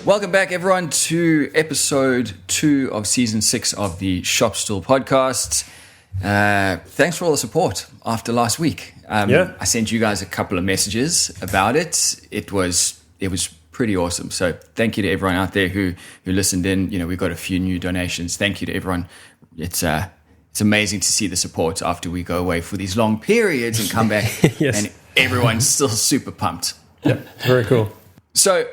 Welcome back, everyone, to episode 2 of season 6 of the Shop Stool Podcast. Thanks for all the support after last week. I sent you guys a couple of messages about it. It was pretty awesome. So thank you to everyone out there who listened in. You know, we got a few new donations. Thank you to everyone. It's amazing to see the support after we go away for these long periods and come back Yes. and everyone's still super pumped. Yeah, very cool. So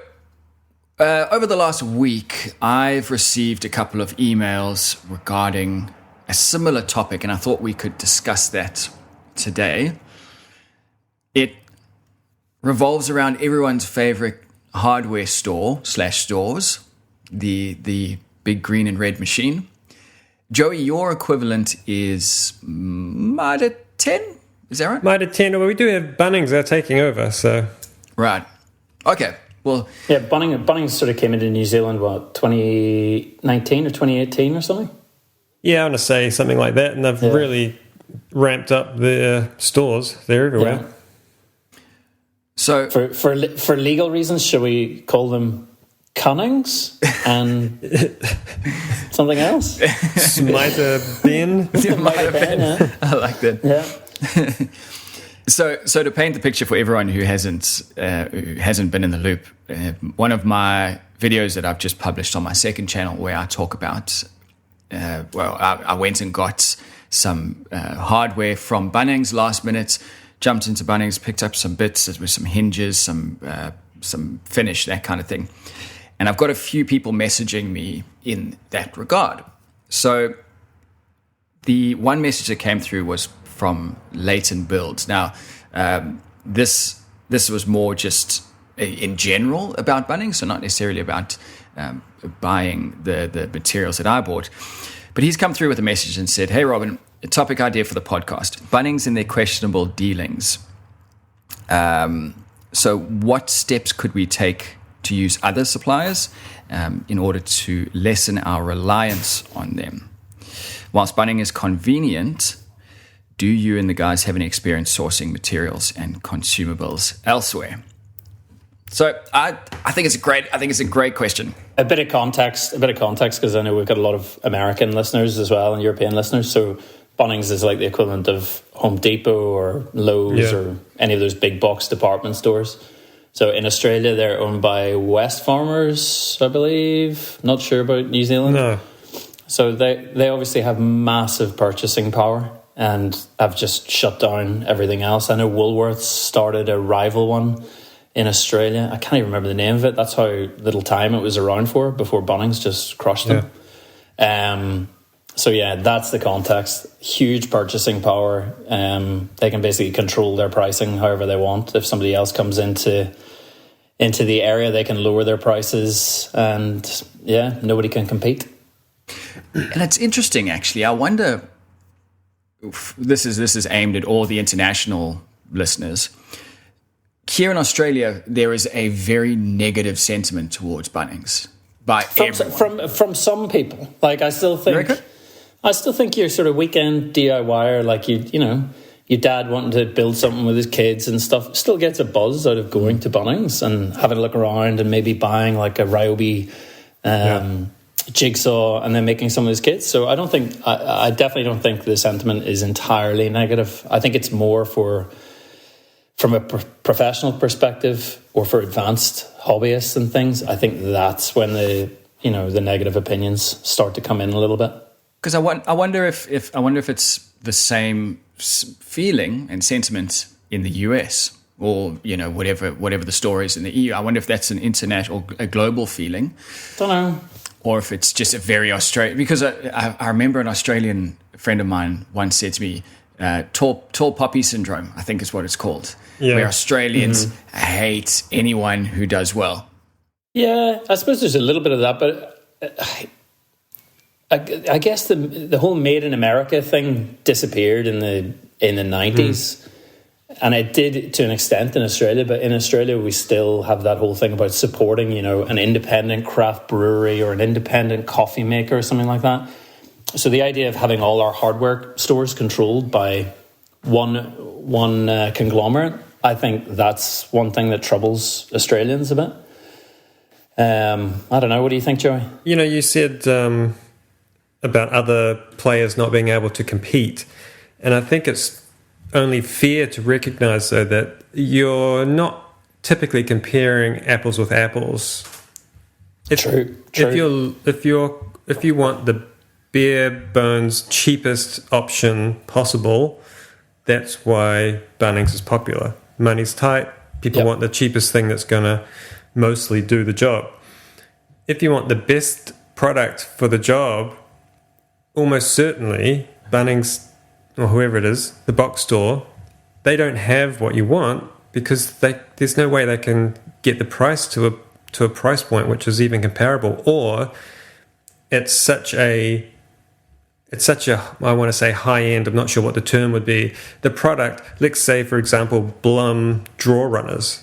over the last week, I've received a couple of emails regarding a similar topic, and I thought we could discuss that today. It revolves around everyone's favorite hardware store/stores, the big green and red machine. Joey, your equivalent is Mitre 10? Is that right? Mitre 10, well, we do have Bunnings, they're taking over, so... Right. Okay. Well... Yeah, Bunnings sort of came into New Zealand, 2019 or 2018 or something? Yeah, I want to say something like that, and they've really ramped up their stores. They're everywhere. Yeah. So... For legal reasons, should we call them Cunnings and something else? Mitre Ben. Mitre Ben. Yeah. I like that. Yeah. So to paint the picture for everyone who hasn't been in the loop, one of my videos that I've just published on my second channel where I talk about, I went and got some hardware from Bunnings last minute, jumped into Bunnings, picked up some bits with some hinges, some finish, that kind of thing. And I've got a few people messaging me in that regard. So the one message that came through was from Leighton Builds. Now, this was more just in general about Bunnings, so not necessarily about buying the materials that I bought. But he's come through with a message and said, "Hey, Robin, a topic idea for the podcast: Bunnings and their questionable dealings. So, what steps could we take to use other suppliers in order to lessen our reliance on them? Whilst Bunnings is convenient, do you and the guys have any experience sourcing materials and consumables elsewhere?" So I think it's a great question. A bit of context, because I know we've got a lot of American listeners as well and European listeners. So Bunnings is like the equivalent of Home Depot or Lowe's or any of those big box department stores. So in Australia, they're owned by Wesfarmers, I believe. Not sure about New Zealand. No. So they obviously have massive purchasing power and have just shut down everything else. I know Woolworths started a rival one in Australia. I can't even remember the name of it. That's how little time it was around for before Bunnings just crushed them. So yeah, that's the context. Huge purchasing power. They can basically control their pricing however they want. If somebody else comes into the area, they can lower their prices, and nobody can compete. And it's interesting, actually. I wonder. This is aimed at all the international listeners. Here in Australia, there is a very negative sentiment towards Bunnings by everyone. From some people. Like I still think you're sort of weekend DIYer, like you know, your dad wanting to build something with his kids and stuff, still gets a buzz out of going to Bunnings and having a look around and maybe buying like a Ryobi jigsaw and then making some of his kits. So I definitely don't think the sentiment is entirely negative. I think it's more from a professional perspective or for advanced hobbyists and things. I think that's when the negative opinions start to come in a little bit. Because I wonder if it's the same feeling and sentiment in the US or whatever the store is in the EU. I wonder if that's an international or a global feeling. Don't know. Or if it's just a very Australian. Because I remember an Australian friend of mine once said to me, tall poppy syndrome, I think is what it's called, where Australians hate anyone who does well. Yeah, I suppose there's a little bit of that, but I guess the whole Made in America thing disappeared in the 90s. And it did to an extent in Australia, but in Australia we still have that whole thing about supporting, an independent craft brewery or an independent coffee maker or something like that. So the idea of having all our hardware stores controlled by one conglomerate, I think that's one thing that troubles Australians a bit. I don't know. What do you think, Joey? You said about other players not being able to compete. And I think it's only fair to recognize, though, that you're not typically comparing apples with apples. True. If you want the bare bones cheapest option possible, that's why Bunnings is popular. Money's tight. People want the cheapest thing that's going to mostly do the job. If you want the best product for the job, almost certainly Bunnings or whoever it is, the box store, they don't have what you want because there's no way they can get the price to a price point which is even comparable, or it's such a I want to say high end, I'm not sure what the term would be. The product, let's say for example Blum drawer runners,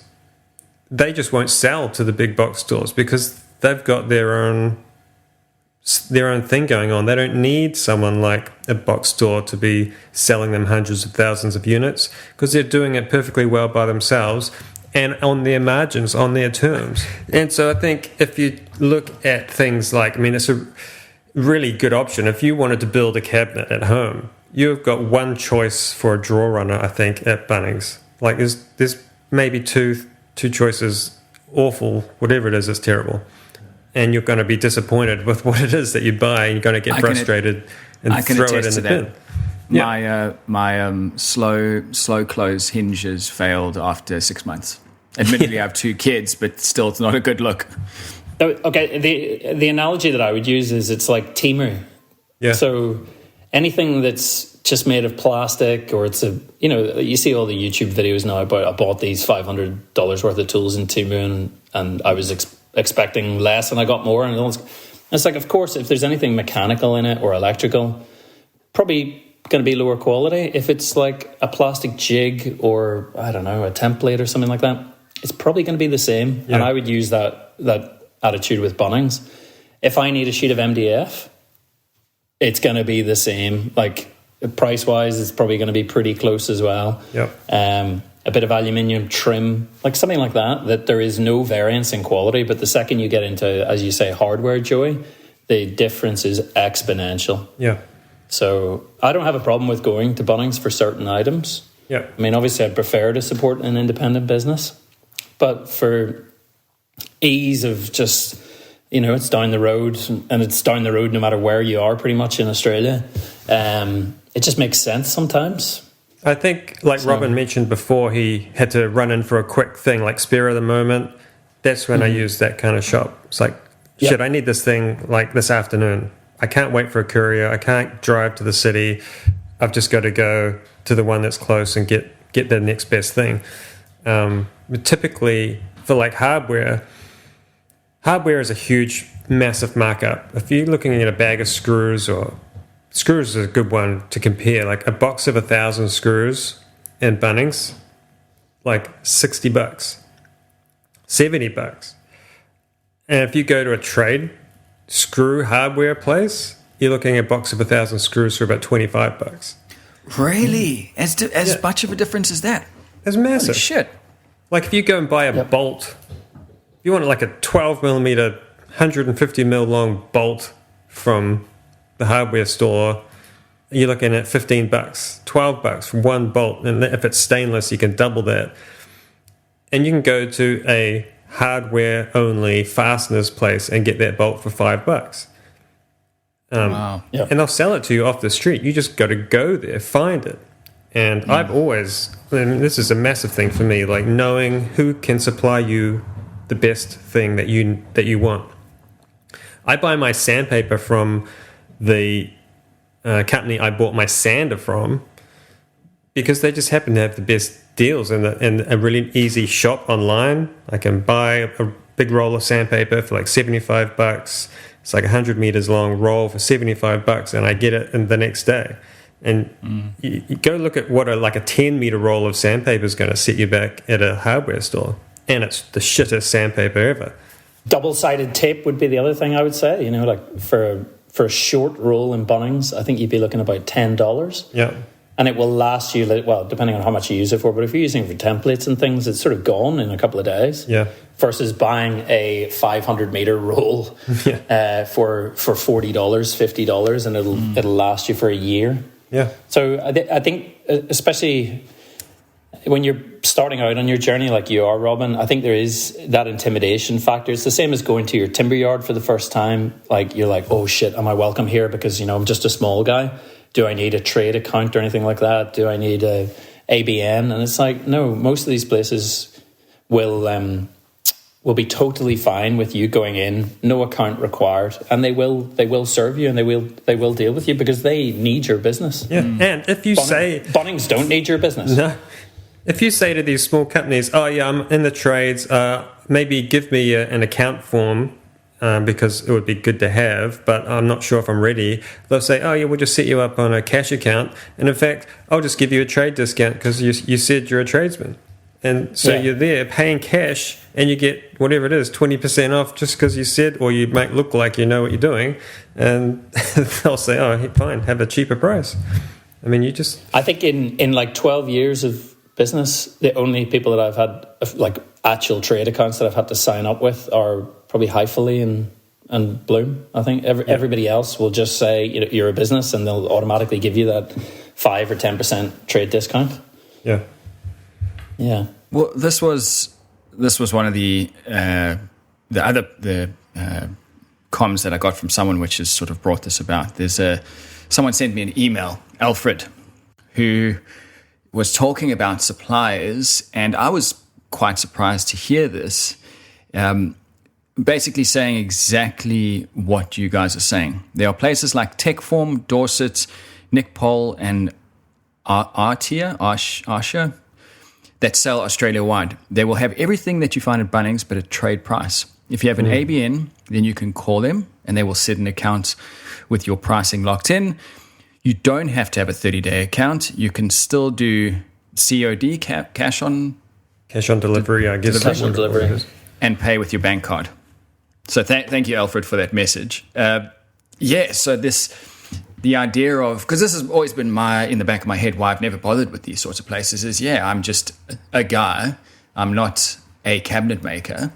they just won't sell to the big box stores because they've got their own thing going on. They don't need someone like a box store to be selling them hundreds of thousands of units because they're doing it perfectly well by themselves and on their margins, on their terms. And so I think if you look at things like, it's a really good option. If you wanted to build a cabinet at home, you've got one choice for a drawer runner, I think, at Bunnings. Like there's maybe two choices, awful, whatever it is, it's terrible. And you're going to be disappointed with what it is that you buy, and you're going to get frustrated and throw it in the bin. Yeah. My slow close hinges failed after 6 months. Admittedly, I have 2 kids, but still, it's not a good look. Okay, the analogy that I would use is it's like Temu. Yeah. So anything that's just made of plastic, or it's you see all the YouTube videos now about I bought these $500 worth of tools in Temu, and I was expecting less and I got more, and it's like, of course, if there's anything mechanical in it or electrical, probably going to be lower quality. If it's like a plastic jig or I don't know, a template or something like that, it's probably going to be the same. And I would use that attitude with Bunnings. If I need a sheet of MDF, it's going to be the same. Like price wise, it's probably going to be pretty close as well. A bit of aluminium trim, like something like that there is no variance in quality. But the second you get into, as you say, hardware, Joey, the difference is exponential. Yeah. So I don't have a problem with going to Bunnings for certain items. Yeah. Obviously I'd prefer to support an independent business, but for ease of just, it's down the road, and it's down the road no matter where you are pretty much in Australia. It just makes sense sometimes. I think, like Robin mentioned before, he had to run in for a quick thing, like spare of the moment. That's when I use that kind of shop. It's like, shit, I need this thing like this afternoon. I can't wait for a courier. I can't drive to the city. I've just got to go to the one that's close and get the next best thing. But typically, for like hardware is a huge, massive markup. If you're looking at a bag of screws is a good one to compare. Like a box of 1,000 screws in Bunnings, like $60, $70. And if you go to a trade screw hardware place, you're looking at a box of 1,000 screws for about $25. Really? As much of a difference as that? It's massive. Holy shit. Like if you go and buy a bolt, if you want like a 12 millimeter, 150 mil long bolt from the hardware store, you're looking at $15, $12 for one bolt. And if it's stainless, you can double that. And you can go to a hardware only fasteners place and get that bolt for $5. Wow. And they'll sell it to you off the street. You just got to go there, find it. And I've always, this is a massive thing for me, like knowing who can supply you the best thing that you want. I buy my sandpaper from the company I bought my sander from because they just happen to have the best deals and a really easy shop online. I can buy a big roll of sandpaper for like $75. It's like 100 meters long roll for $75, and I get it in the next day. And you go look at what a 10 meter roll of sandpaper is going to set you back at a hardware store, and it's the shittest sandpaper ever. Double-sided tape would be the other thing I would say. Like for a short roll in Bunnings, I think you'd be looking about $10. Yeah. And it will last you, well, depending on how much you use it for, but if you're using it for templates and things, it's sort of gone in a couple of days. Yeah. Versus buying a 500-meter roll for $40, $50, and it'll last you for a year. Yeah. So I think, especially when you're starting out on your journey like you are, Robin, I think there is that intimidation factor. It's the same as going to your timber yard for the first time. Like, you're like, oh shit, am I welcome here? Because, I'm just a small guy. Do I need a trade account or anything like that? Do I need a ABN? And it's like, no, most of these places will be totally fine with you going in, no account required, and they will serve you, and they will deal with you because they need your business. Yeah, and if you Bunnings don't need your business. No. If you say to these small companies, oh yeah, I'm in the trades, maybe give me an account form, because it would be good to have, but I'm not sure if I'm ready. They'll say, oh yeah, we'll just set you up on a cash account, and in fact, I'll just give you a trade discount because you said you're a tradesman. And so you're there paying cash, and you get whatever it is, 20% off just because you said, or you make look like you know what you're doing, and they'll say, oh, fine, have a cheaper price. I mean, I think in like 12 years of business, the only people that I've had like actual trade accounts that I've had to sign up with are probably Highfully and Bloom. I think everybody else will just say you're a business, and they'll automatically give you that 5 or 10% trade discount. Yeah. Yeah. Well, this was one of the comms that I got from someone, which has sort of brought this about. Someone sent me an email, Alfred, who was talking about suppliers, and I was quite surprised to hear this. Basically saying exactly what you guys are saying. There are places like Techform, Dorset, Nick Pole, and Arsha that sell Australia-wide. They will have everything that you find at Bunnings, but at trade price. If you have an ABN, then you can call them, and they will set an account with your pricing locked in. You don't have to have a 30-day account. You can still do COD, cash on delivery, I guess. Cash on delivery. And pay with your bank card. So thank you, Alfred, for that message. So the idea of, because this has always been in the back of my head why I've never bothered with these sorts of places is, I'm just a guy. I'm not a cabinet maker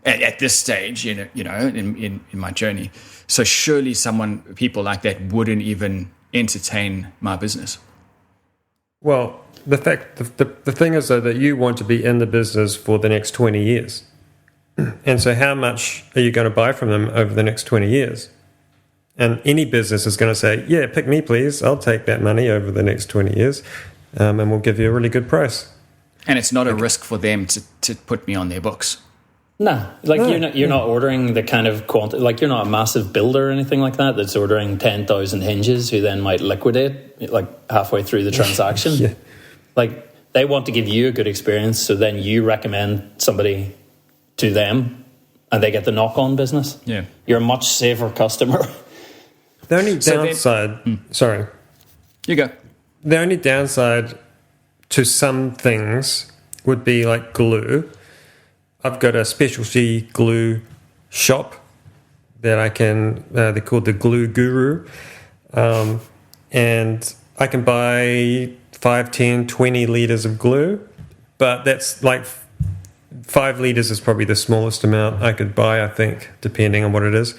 at this stage, in my journey. So surely people like that wouldn't even entertain my business. Well, the thing is though that you want to be in the business for the next 20 years. And so how much are you going to buy from them over the next 20 years? And any business is going to say, yeah, pick me, please. I'll take that money over the next 20 years, and we'll give you a really good price. And it's not a risk for them to put me on their books. No, you're not ordering the kind of quantity, like you're not a massive builder or anything like that that's ordering 10,000 hinges who then might liquidate like halfway through the transaction. Yeah. Like they want to give you a good experience, so then you recommend somebody to them and they get the knock-on business. Yeah. You're a much safer customer. The only downside... Sorry. You go. The only downside to some things would be like glue. I've got a specialty glue shop that I can... they're called the Glue Guru. And I can buy 5, 10, 20 litres of glue. But that's like... 5 litres is probably the smallest amount I could buy, I think, depending on what it is.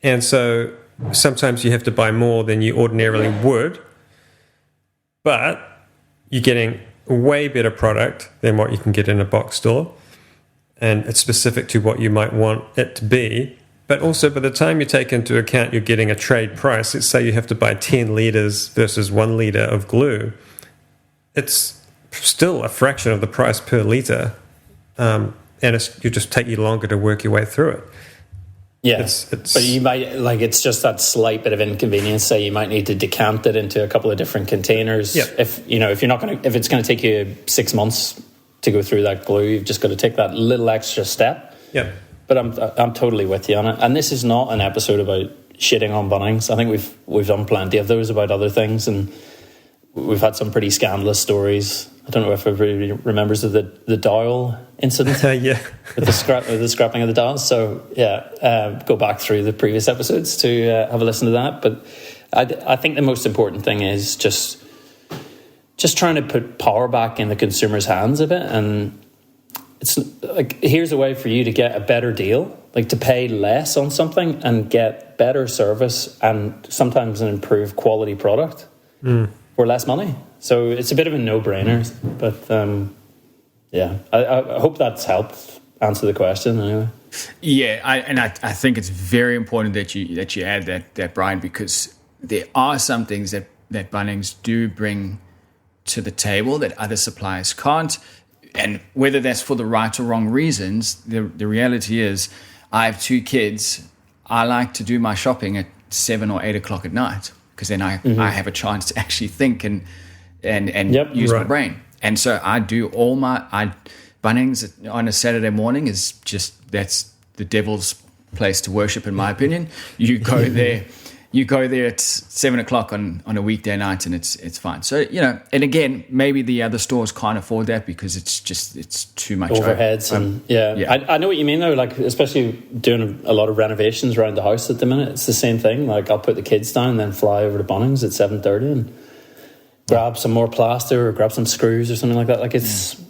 And so sometimes you have to buy more than you ordinarily would, but you're getting a way better product than what you can get in a box store, and it's specific to what you might want it to be. But also by the time you take into account you're getting a trade price, let's say you have to buy 10 litres versus 1 litre of glue, it's still a fraction of the price per litre, and you just take you longer to work your way through it. Yeah, but you might it's just that slight bit of inconvenience. Say you might need to decant it into a couple of different containers. Yeah. If it's going to take you 6 months to go through that glue, you've just got to take that little extra step. Yeah. But I'm totally with you on it. And this is not an episode about shitting on Bunnings. I think we've done plenty of those about other things, and we've had some pretty scandalous stories. I don't know if everybody remembers of the dowel incident. Yeah. With the scrapping of the dowels. So, go back through the previous episodes to have a listen to that. But I think the most important thing is just trying to put power back in the consumer's hands a bit. And it's like, here's a way for you to get a better deal, like to pay less on something and get better service and sometimes an improved quality product for less money. So it's a bit of a no-brainer. But I hope that's helped answer the question anyway. Yeah, I think it's very important that you add that, Bryan, because there are some things that Bunnings do bring to the table that other suppliers can't. And whether that's for the right or wrong reasons, the reality is I have 2 kids. I like to do my shopping at 7 or 8 o'clock at night because then I have a chance to actually think and use my brain. And so I do all Bunnings on a Saturday morning is that's the devil's place to worship, in my opinion. You go there. You go there at 7 o'clock on a weekday night, and it's fine. So and again, maybe the other stores can't afford that because it's too much overheads. I know what you mean though. Like especially doing a lot of renovations around the house at the minute, it's the same thing. Like I'll put the kids down and then fly over to Bunnings at 7:30 and grab some more plaster or grab some screws or something like that. Like it's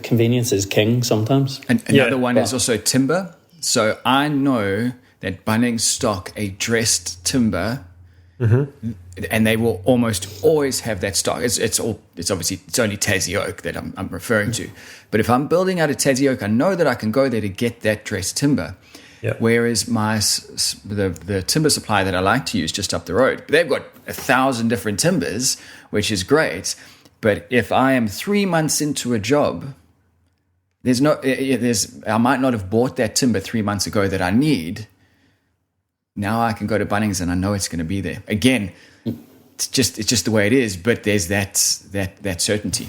convenience is king sometimes. And another one is also timber. So I know that Bunnings stock a dressed timber, and they will almost always have that stock. It's obviously it's only Tassie oak that I'm referring to, but if I'm building out a Tassie oak, I know that I can go there to get that dressed timber. Yep. Whereas the timber supply that I like to use just up the road, they've got 1,000 different timbers, which is great. But if I am 3 months into a job, I might not have bought that timber 3 months ago that I need. Now I can go to Bunnings and I know it's going to be there. Again, it's just the way it is. But there's that certainty.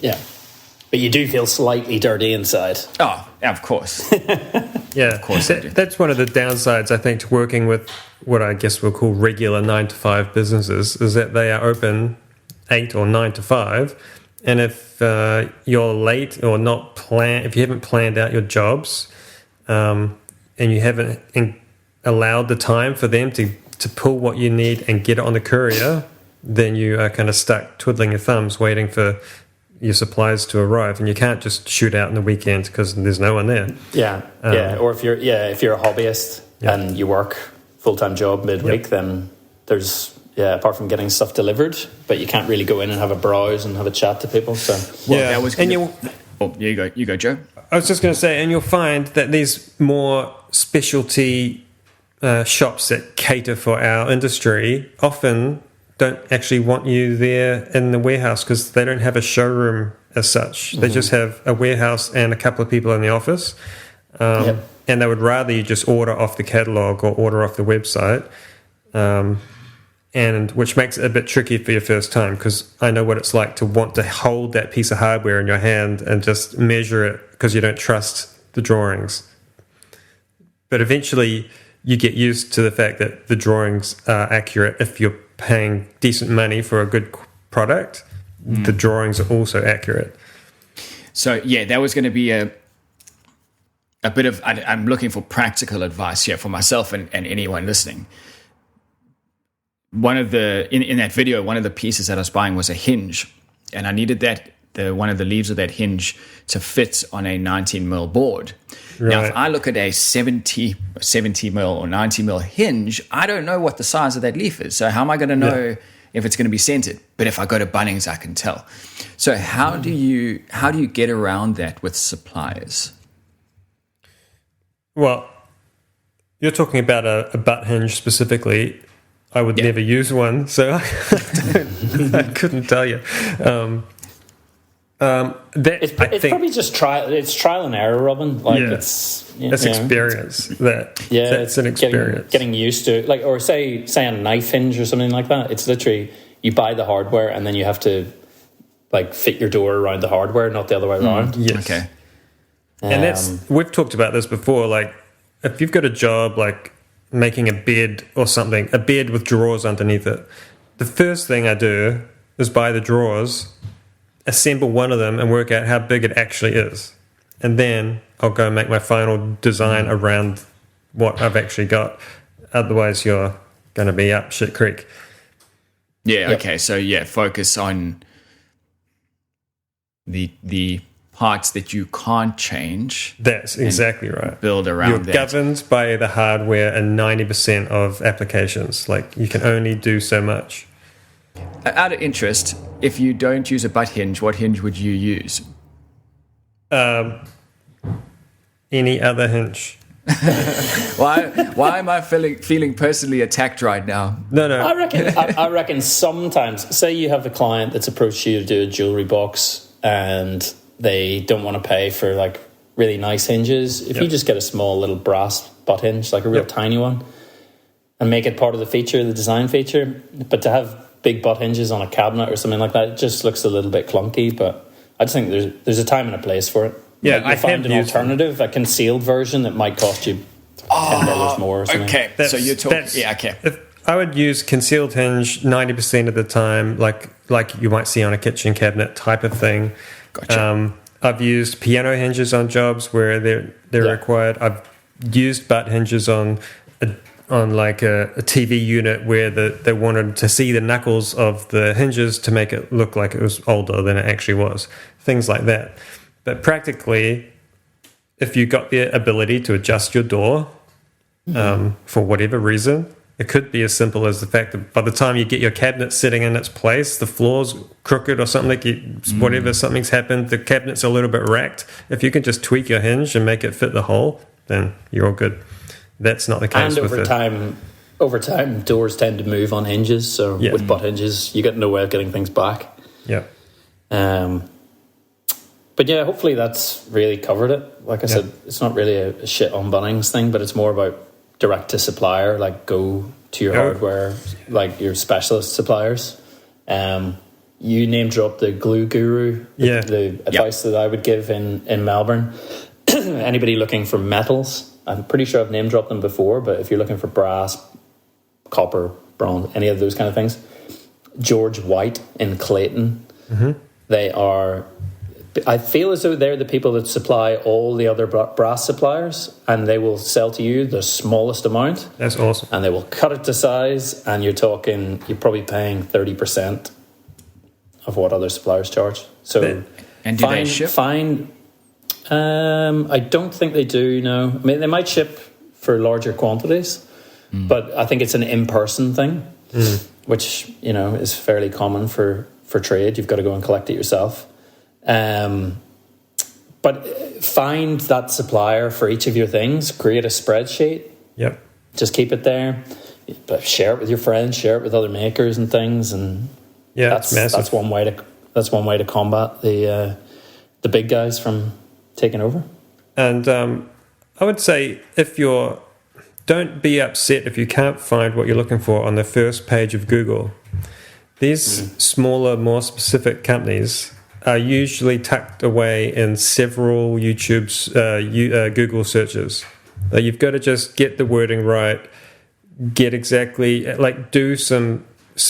Yeah, but you do feel slightly dirty inside. Oh, of course. Yeah, of course. That's one of the downsides, I think, to working with what I guess we'll call regular 9-to-5 businesses, is that they are open 8 or 9 to 5, and if you're late or if you haven't planned out your jobs, and you haven't allowed the time for them to pull what you need and get it on the courier, then you are kind of stuck twiddling your thumbs waiting for your supplies to arrive, and you can't just shoot out in the weekend because there's no one there. Or if you're a hobbyist and you work full-time job midweek, then there's apart from getting stuff delivered, but you can't really go in and have a browse and have a chat to people. So that was you go, Joe. I was just going to say, and you'll find that these more specialty shops that cater for our industry often don't actually want you there in the warehouse because they don't have a showroom as such. They just have a warehouse and a couple of people in the office, and they would rather you just order off the catalogue or order off the website, and which makes it a bit tricky for your first time, because I know what it's like to want to hold that piece of hardware in your hand and just measure it because you don't trust the drawings. But eventually you get used to the fact that the drawings are accurate. If you're paying decent money for a good product, the drawings are also accurate. So that was going to be a bit of, I'm looking for practical advice here for myself and anyone listening. One of in that video, one of the pieces that I was buying was a hinge, and I needed one of the leaves of that hinge to fit on a 19mm board. Right. Now, if I look at a 70mm or 90mm hinge, I don't know what the size of that leaf is. So how am I going to know if it's going to be centered? But if I go to Bunnings, I can tell. So how do you get around that with suppliers? Well, you're talking about a butt hinge specifically. I would never use one, so I couldn't tell you. It's probably just trial and error, Robin. Like it's experience. It's an experience. Getting used to it. Like, or say a knife hinge or something like that. It's literally you buy the hardware and then you have to like fit your door around the hardware, not the other way around. Yes. Okay. And we've talked about this before. Like, if you've got a job like making a bed or something, a bed with drawers underneath it, the first thing I do is buy the drawers, assemble one of them and work out how big it actually is, and then I'll go and make my final design around what I've actually got. Otherwise you're going to be up shit creek. Yeah. Yep. Okay. So focus on the parts that you can't change. That's exactly right. Build around You're that. governed by the hardware in 90% of applications. Like, you can only do so much. Out of interest, if you don't use a butt hinge, what hinge would you use? Any other hinge. Why am I feeling personally attacked right now? No. I reckon sometimes, say you have a client that's approached you to do a jewelry box and they don't want to pay for like really nice hinges. If you just get a small little brass butt hinge, like a real tiny one, and make it part of the feature, the design feature, but to have big butt hinges on a cabinet or something like that, it just looks a little bit clunky. But I just think there's a time and a place for it. Yeah, like, I found an alternative, a concealed version that might cost you $10 more or something. Okay, so you're talking. Yeah, okay. If I would use concealed hinge 90% of the time, like you might see on a kitchen cabinet type of thing. Gotcha. I've used piano hinges on jobs where they're required. I've used butt hinges on a TV unit where they wanted to see the knuckles of the hinges to make it look like it was older than it actually was. Things like that. But practically, if you got the ability to adjust your door for whatever reason, it could be as simple as the fact that by the time you get your cabinet sitting in its place, the floor's crooked or something, something's happened, the cabinet's a little bit racked. If you can just tweak your hinge and make it fit the hole, then you're all good. That's not the case. And over time, doors tend to move on hinges. So with butt hinges, you get no way of getting things back. Yeah. But yeah, hopefully that's really covered it. Like I said, it's not really a shit on Bunnings thing, but it's more about direct to supplier, like go to your hardware, like your specialist suppliers. You name drop the glue guru, the advice that I would give in Melbourne. Anybody looking for metals, I'm pretty sure I've name dropped them before, but if you're looking for brass, copper, bronze, any of those kind of things, George White in Clayton, they are, I feel as though they're the people that supply all the other brass suppliers, and they will sell to you the smallest amount. That's awesome. And they will cut it to size, and you're probably paying 30% of what other suppliers charge. So, and do they ship? I don't think they do, no. I mean, they might ship for larger quantities, but I think it's an in-person thing, which, is fairly common for trade. You've got to go and collect it yourself. But find that supplier for each of your things, create a spreadsheet. Yep. Just keep it there. But share it with your friends, share it with other makers and things, and that's massive. That's one way to combat the big guys from taking over. And I would say don't be upset if you can't find what you're looking for on the first page of Google. These smaller, more specific companies are usually tucked away in several Google searches. You've got to just get the wording right, do some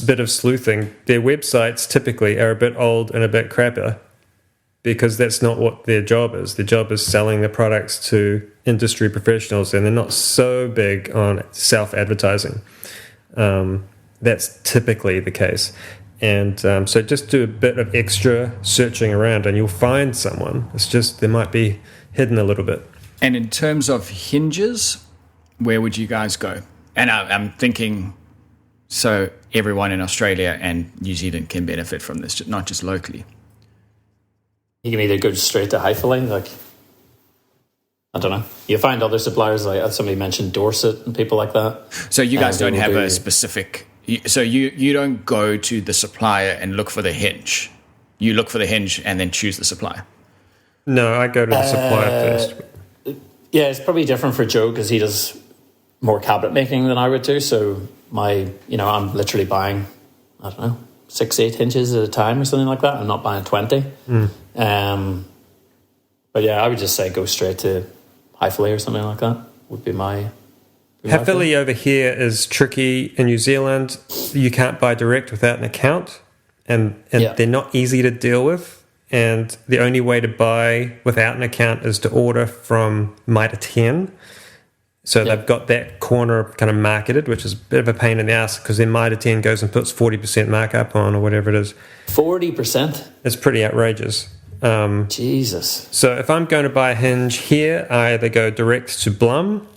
bit of sleuthing. Their websites typically are a bit old and a bit crappier because that's not what their job is. Their job is selling the products to industry professionals, and they're not so big on self-advertising. That's typically the case. And so just do a bit of extra searching around and you'll find someone. It's just they might be hidden a little bit. And in terms of hinges, where would you guys go? And I'm thinking, so everyone in Australia and New Zealand can benefit from this, not just locally. You can either go straight to Highfield, like, I don't know. You find other suppliers, like somebody mentioned Dorset and people like that. So you guys don't have a specific... So you don't go to the supplier and look for the hinge. You look for the hinge and then choose the supplier. No, I go to the supplier first. Yeah, it's probably different for Joe because he does more cabinet making than I would do. So I'm literally buying, 6-8 hinges at a time or something like that. I'm not buying 20. But yeah, I would just say go straight to Highfield or something like that would be my... Happily over here is tricky. In New Zealand, you can't buy direct without an account, and they're not easy to deal with. And the only way to buy without an account is to order from Mitre 10. So they've got that corner kind of marketed, which is a bit of a pain in the ass because then Mitre 10 goes and puts 40% markup on or whatever it is. 40%? It's pretty outrageous. Jesus. So if I'm going to buy a hinge here, I either go direct to Blum,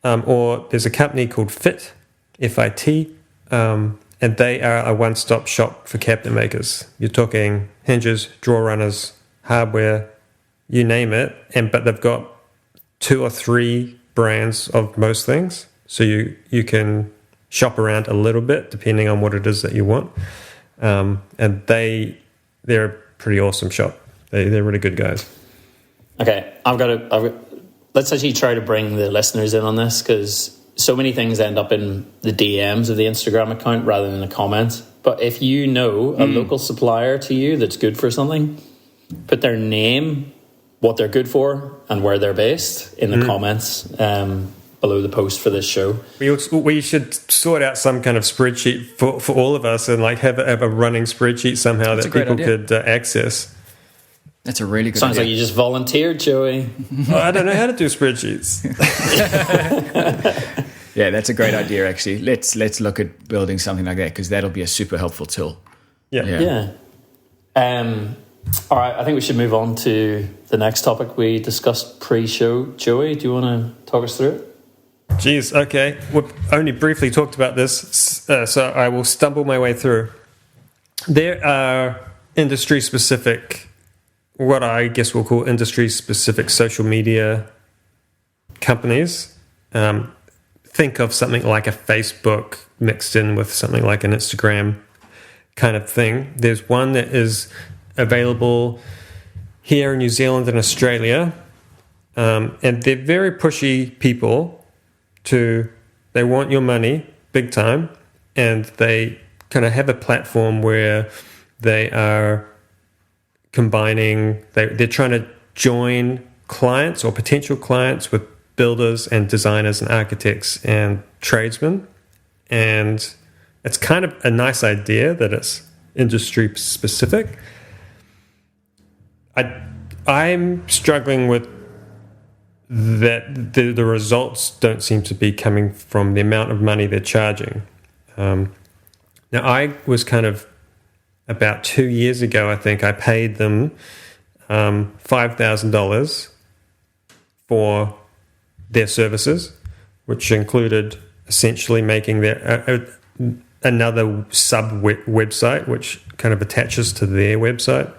or there's a company called Fit, F-I-T, and they are a one-stop shop for cabinet makers. You're talking hinges, drawer runners, hardware, you name it, but they've got 2 or 3 brands of most things, so you can shop around a little bit depending on what it is that you want, and they're a pretty awesome shop. They're really good guys. Okay, let's actually try to bring the listeners in on this, because so many things end up in the DMs of the Instagram account rather than the comments. But if you know a local supplier to you that's good for something, put their name, what they're good for, and where they're based in the comments below the post for this show. We should sort out some kind of spreadsheet for all of us and like have a running spreadsheet somehow that people could access. That's a really good Sounds idea. like you just volunteered, Joey. I don't know how to do spreadsheets. Yeah, that's a great idea, actually. Let's look at building something like that, because that'll be a super helpful tool. Yeah. All right, I think we should move on to the next topic we discussed pre-show. Joey, do you want to talk us through it? Jeez, okay. We've only briefly talked about this, so I will stumble my way through. There are industry-specific, what I guess we'll call industry-specific social media companies. Think of something like a Facebook mixed in with something like an Instagram kind of thing. There's one that is available here in New Zealand and Australia, and they're very pushy people. They want your money big time, and they kind of have a platform where they are combining, they're trying to join clients or potential clients with builders and designers and architects and tradesmen, and it's kind of a nice idea that it's industry specific. I'm struggling with that. The results don't seem to be coming from the amount of money they're charging. Now, I was kind of about 2 years ago, I think I paid them $5,000 for their services, which included essentially making their another sub website, which kind of attaches to their website.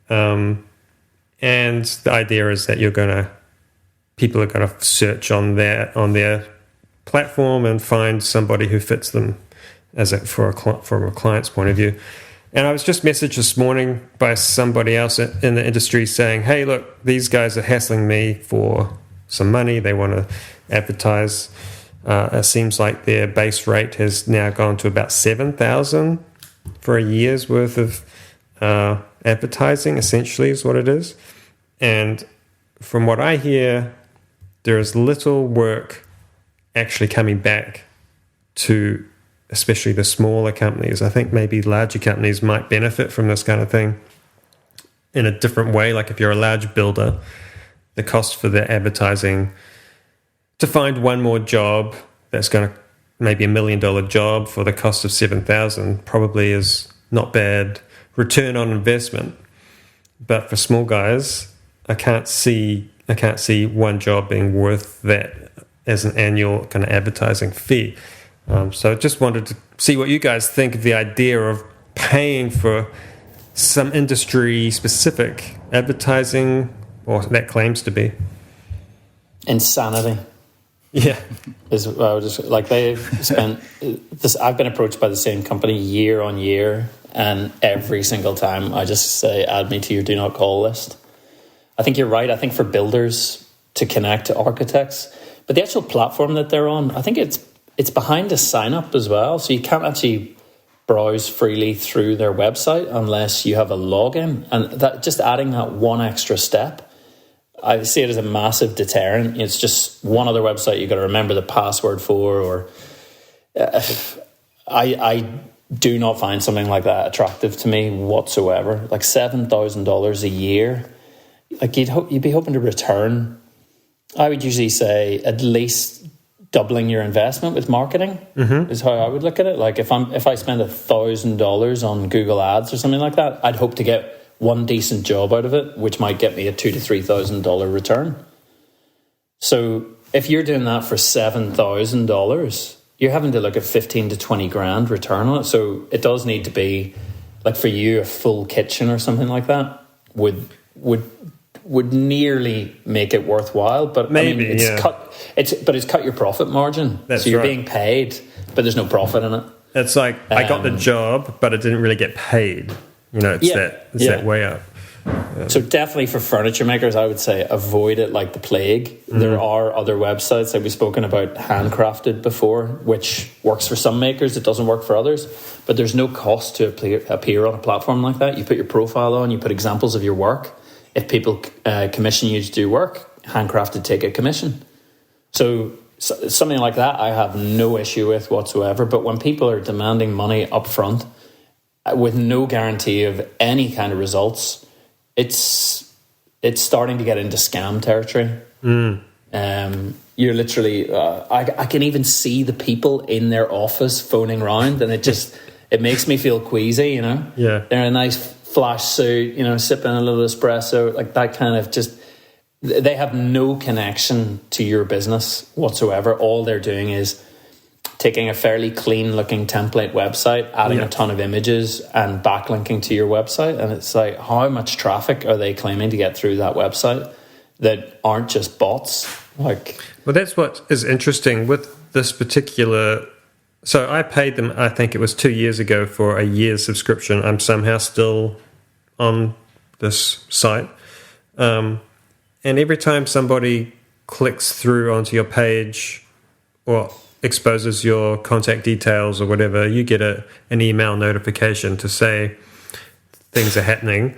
And the idea is that people are going to search on their platform and find somebody who fits them from a client's point of view. And I was just messaged this morning by somebody else in the industry saying, hey, look, these guys are hassling me for some money. They want to advertise. It seems like their base rate has now gone to about $7,000 for a year's worth of advertising, essentially, is what it is. And from what I hear, there is little work actually coming back to especially the smaller companies. I think maybe larger companies might benefit from this kind of thing in a different way. Like if you're a large builder, the cost for the advertising to find one more job that's going to maybe $1 million job for the cost of $7,000 probably is not bad return on investment. But for small guys, I can't see one job being worth that as an annual kind of advertising fee. So I just wanted to see what you guys think of the idea of paying for some industry-specific advertising, or that claims to be. Insanity. Yeah. They've spent this. I've been approached by the same company year on year, and every single time I just say, add me to your do not call list. I think you're right. I think for builders to connect to architects, but the actual platform that they're on, I think it's behind a sign up as well. So you can't actually browse freely through their website unless you have a login. And that just adding that one extra step, I see it as a massive deterrent. It's just one other website you got to remember the password for, or I do not find something like that attractive to me whatsoever. Like $7,000 a year, like you'd be hoping to return I would usually say at least doubling your investment with marketing is how I would look at it. Like if I spend $1,000 on Google Ads or something like that, I'd hope to get one decent job out of it, which might get me a $2,000 to $3,000 return. So if you're doing that for $7,000, you're having to look at 15 to 20 grand return on it. So it does need to be, like for you, a full kitchen or something like that would nearly make it worthwhile. But maybe it's cut your profit margin. That's so you're right. being paid, but there's no profit in it. It's like I got the job, but I didn't really get paid. It's that way up. So definitely for furniture makers, I would say avoid it like the plague. There are other websites that we've spoken about, handcrafted before, which works for some makers, it doesn't work for others. But there's no cost to appear on a platform like that. You put your profile on, you put examples of your work. If people commission you to do work, handcrafted take a commission. So something like that I have no issue with whatsoever. But when people are demanding money up front with no guarantee of any kind of results, it's starting to get into scam territory. You're literally I can even see the people in their office phoning round, and it makes me feel queasy. They're in a nice flash suit, sipping a little espresso, like that kind of just. They have no connection to your business whatsoever. All they're doing is taking a fairly clean looking template website, adding a ton of images and backlinking to your website. And it's like, how much traffic are they claiming to get through that website that aren't just bots? Well, that's what is interesting with this particular. So I paid them, I think it was 2 years ago, for a year's subscription. I'm somehow still on this site. And every time somebody clicks through onto your page or exposes your contact details or whatever, you get an email notification to say things are happening,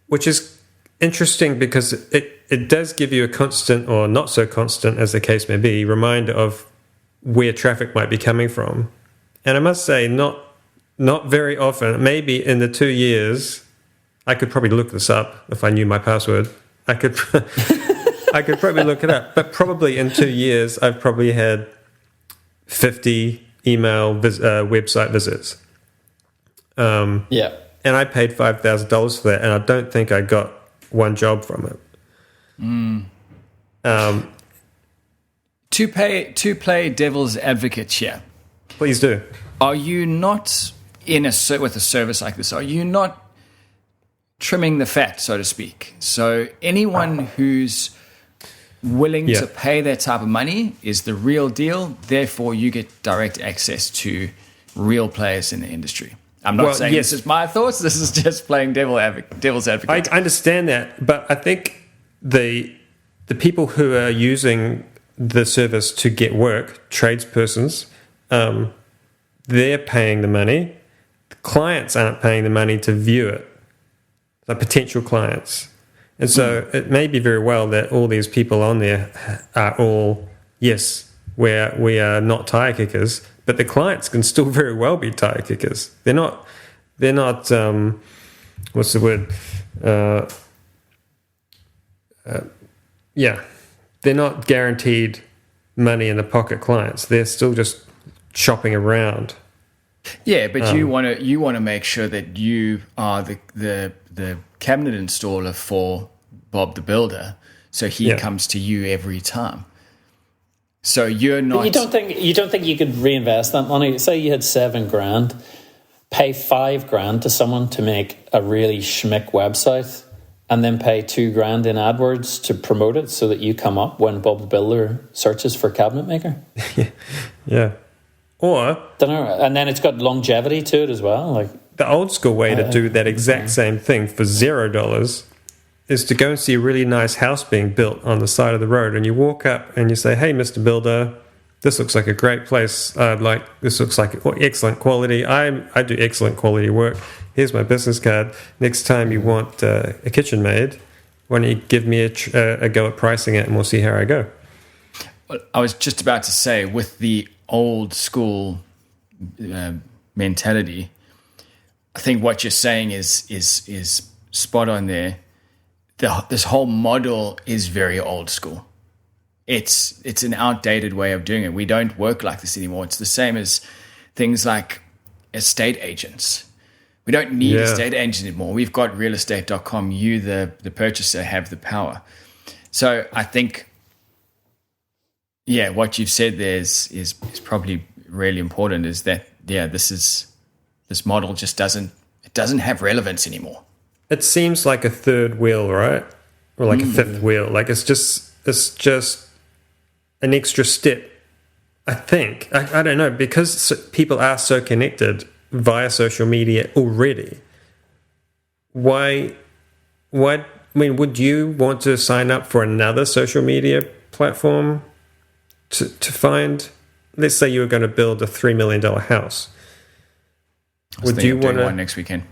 which is interesting because it does give you a constant, or not so constant as the case may be, reminder of where traffic might be coming from. And I must say, not very often, maybe in the 2 years, I could probably look this up if I knew my password. I could probably look it up, but probably in 2 years, I've probably had 50 email website visits. And I paid $5,000 for that, and I don't think I got one job from it. To play devil's advocate here, please do. Are you not with a service like this? Are you not trimming the fat, so to speak? So anyone who's willing to pay that type of money is the real deal. Therefore, you get direct access to real players in the industry. I'm not saying this is my thoughts. This is just playing devil's advocate. I understand that, but I think the people who are using the service to get work, tradespersons, they're paying the money. The clients aren't paying the money to view it. The potential clients. And so it may be very well that all these people on there are all, yes, we are not tire kickers, but the clients can still very well be tire kickers. They're not what's the word? They're not guaranteed money in the pocket clients. They're still just shopping around. Yeah, but you want to make sure that you are the cabinet installer for Bob the Builder, so he comes to you every time. So you're not. But you don't think you could reinvest that money? Say you had $7,000, pay $5,000 to someone to make a really schmick website, and then pay $2,000 in AdWords to promote it, so that you come up when Bob the Builder searches for cabinet maker. Yeah. Or and then it's got longevity to it as well. Like the old school way to do that exact same thing for $0 is to go and see a really nice house being built on the side of the road, and you walk up and you say, "Hey, Mr. Builder, this looks like a great place. This looks like excellent quality. I do excellent quality work. Here's my business card. Next time you want a kitchen made, why don't you give me a go at pricing it, and we'll see how I go." Well, I was just about to say, with the old school mentality, I think what you're saying is spot on there. This whole model is very old school. it's an outdated way of doing it. We don't work like this anymore. It's the same as things like estate agents. We don't need estate agents anymore. We've got realestate.com. You, the purchaser, have the power. So I think, what you've said there is probably really important, is that, this model just doesn't have relevance anymore. It seems like a third wheel, right? Or like a fifth wheel. Like it's just an extra step, I think. I don't know, because people are so connected via social media already. Why? I mean, would you want to sign up for another social media platform to find? Let's say you were going to build a $3 million house. Would you want one next weekend?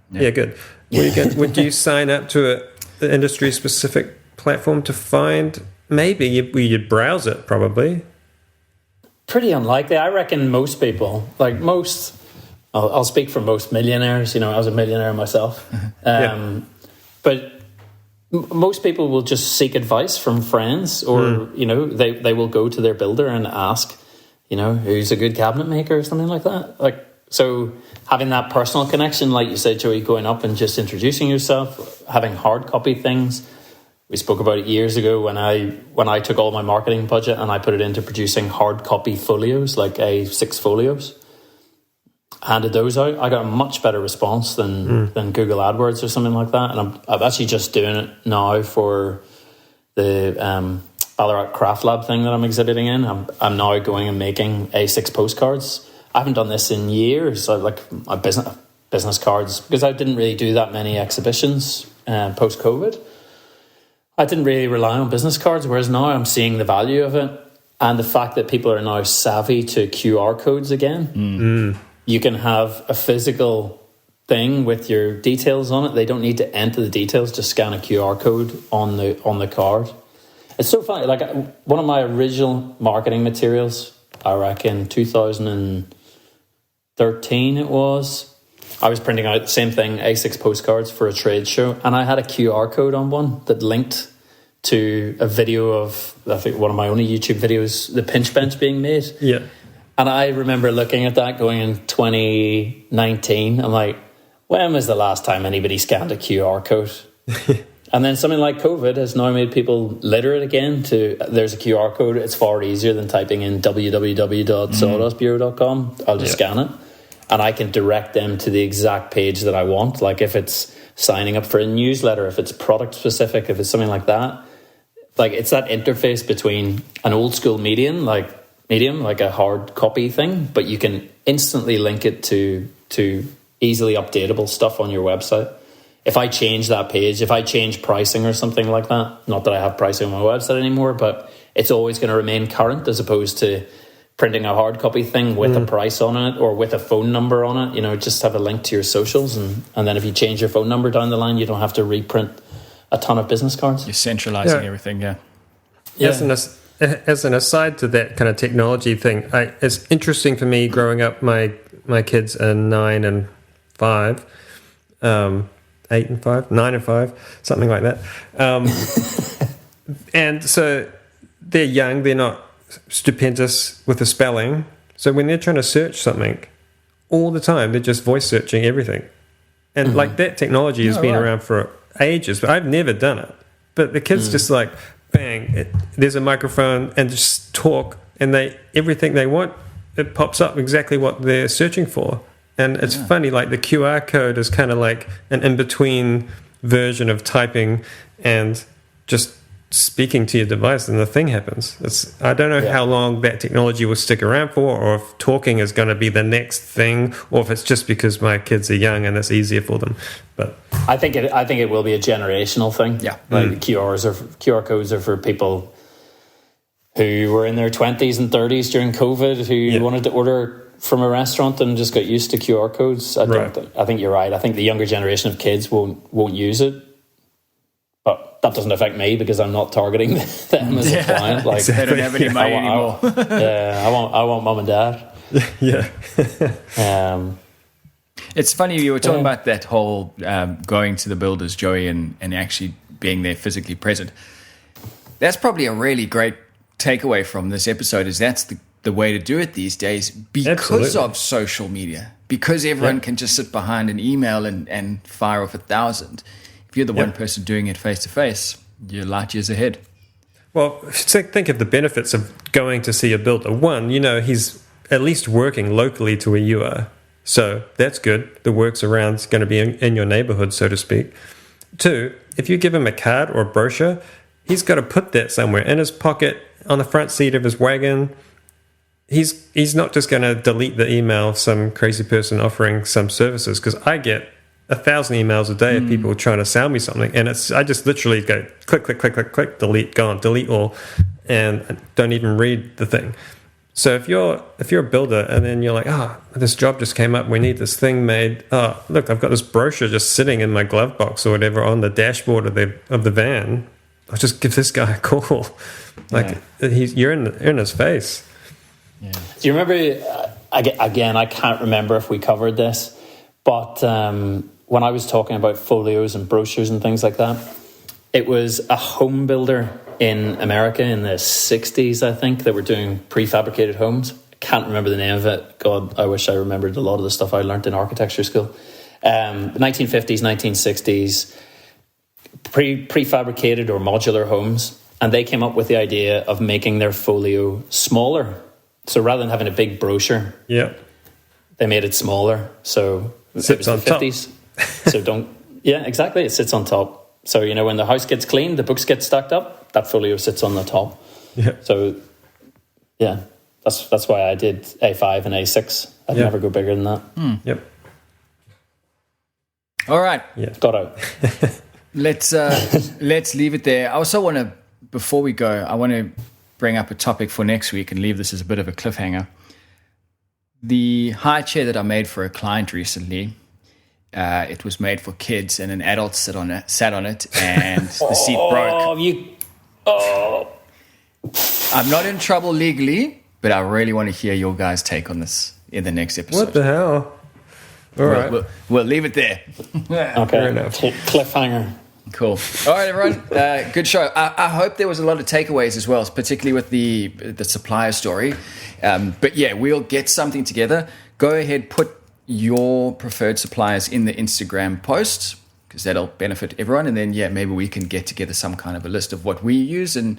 Yeah, good. Would you sign up to an industry-specific platform to find? Maybe you'd browse it, probably. Pretty unlikely. I reckon most people, I'll speak for most millionaires. I was a millionaire myself. But most people will just seek advice from friends, or, they will go to their builder and ask, who's a good cabinet maker or something like that. So having that personal connection, like you said, Joey, going up and just introducing yourself, having hard copy things. We spoke about it years ago when I took all my marketing budget and I put it into producing hard copy folios, like A6 folios. Handed those out. I got a much better response than Google AdWords or something like that. And I'm actually just doing it now for the Ballarat Craft Lab thing that I'm exhibiting in. I'm now going and making A6 postcards. I haven't done this in years. I like my business cards, because I didn't really do that many exhibitions post-COVID. I didn't really rely on business cards, whereas now I'm seeing the value of it, and the fact that people are now savvy to QR codes again. You can have a physical thing with your details on it. They don't need to enter the details, just scan a QR code on the card. It's so funny. Like, one of my original marketing materials, I reckon 2013 it was, I was printing out the same thing, A6 postcards for a trade show, and I had a QR code on one that linked to a video of, I think, one of my only YouTube videos, the pinch bench being made. Yeah. And I remember looking at that going in 2019. I'm like, when was the last time anybody scanned a QR code? And then something like COVID has now made people literate again to, there's a QR code. It's far easier than typing in www.sawdustbureau.com. I'll just scan it. And I can direct them to the exact page that I want. Like if it's signing up for a newsletter, if it's product specific, if it's something like that. Like it's that interface between an old school medium, like a hard copy thing, but you can instantly link it to easily updatable stuff on your website. If I change that page, if I change pricing or something like that, not that I have pricing on my website anymore, but it's always going to remain current, as opposed to printing a hard copy thing with a price on it or with a phone number on it. Just have a link to your socials, and then if you change your phone number down the line, you don't have to reprint a ton of business cards. You're centralizing everything, yeah. As an aside to that kind of technology thing, it's interesting for me growing up. My kids are 9 and 5, 8 and 5, 9 and 5, something like that. And so they're young, they're not stupendous with the spelling. So when they're trying to search something, all the time they're just voice searching everything. And like that technology has been around for ages, but I've never done it. But the kids just like, bang, there's a microphone, and just talk, and everything they want, it pops up exactly what they're searching for. And it's funny, like the QR code is kind of like an in-between version of typing and just speaking to your device, and the thing happens. I don't know how long that technology will stick around for, or if talking is going to be the next thing, or if it's just because my kids are young and it's easier for them. But I think it will be a generational thing. Yeah, like QR codes are for people who were in their 20s and 30s during COVID, who wanted to order from a restaurant and just got used to QR codes. I think you're right. I think the younger generation of kids won't use it. But that doesn't affect me because I'm not targeting them as a client. Like they don't have any money anymore. I want mum and dad. Yeah. It's funny you were talking about that whole going to the builders, Joey, and actually being there physically present. That's probably a really great takeaway from this episode is that's the way to do it these days because Absolutely. of social media, because everyone can just sit behind an email and fire off 1,000. If you're the one person doing it face to face, you're light years ahead. Well, think of the benefits of going to see a builder. One, he's at least working locally to where you are. So that's good. The work's around going to be in your neighborhood, so to speak. Two, if you give him a card or a brochure, he's got to put that somewhere in his pocket, on the front seat of his wagon. He's not just going to delete the email of some crazy person offering some services, because I get 1,000 emails a day of people trying to sell me something, and I just literally go click, click, click, click, click, delete, gone, delete all, and don't even read the thing. So if you're a builder and then you're like, this job just came up, we need this thing made. Oh, look, I've got this brochure just sitting in my glove box or whatever on the dashboard of the van. I'll just give this guy a call. You're in his face. Yeah. Do you remember? Again, I can't remember if we covered this, but when I was talking about folios and brochures and things like that, it was a home builder in America in the 60s, I think, that were doing prefabricated homes. I can't remember the name of it. God, I wish I remembered a lot of the stuff I learned in architecture school. 1950s, 1960s, prefabricated or modular homes. And they came up with the idea of making their folio smaller. So rather than having a big brochure, they made it smaller. So it sits on top. So exactly. It sits on top. So, when the house gets cleaned, the books get stacked up, that folio sits on the top. Yeah. So, that's why I did A5 and A6. I'd never go bigger than that. Yep. All right. Yeah. Got out. Let's leave it there. I also want to, before we go, I want to bring up a topic for next week and leave this as a bit of a cliffhanger. The high chair that I made for a client recently, it was made for kids, and an adult sat on it, and the seat broke. I'm not in trouble legally, but I really want to hear your guys' take on this in the next episode. What the hell? All right. We'll leave it there. Okay. Fair enough. Cliffhanger. Cool. All right, everyone. Good show. I hope there was a lot of takeaways as well, particularly with the supplier story. But yeah, we'll get something together. Go ahead, put your preferred suppliers in the Instagram post, because that'll benefit everyone. And then, maybe we can get together some kind of a list of what we use, and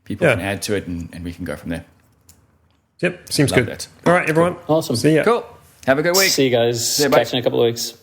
people can add to it, and we can go from there. Yep, seems good. That. All right, everyone. Awesome. See ya. Cool. Have a good week. See you guys. Yeah, bye. Catch you in a couple of weeks.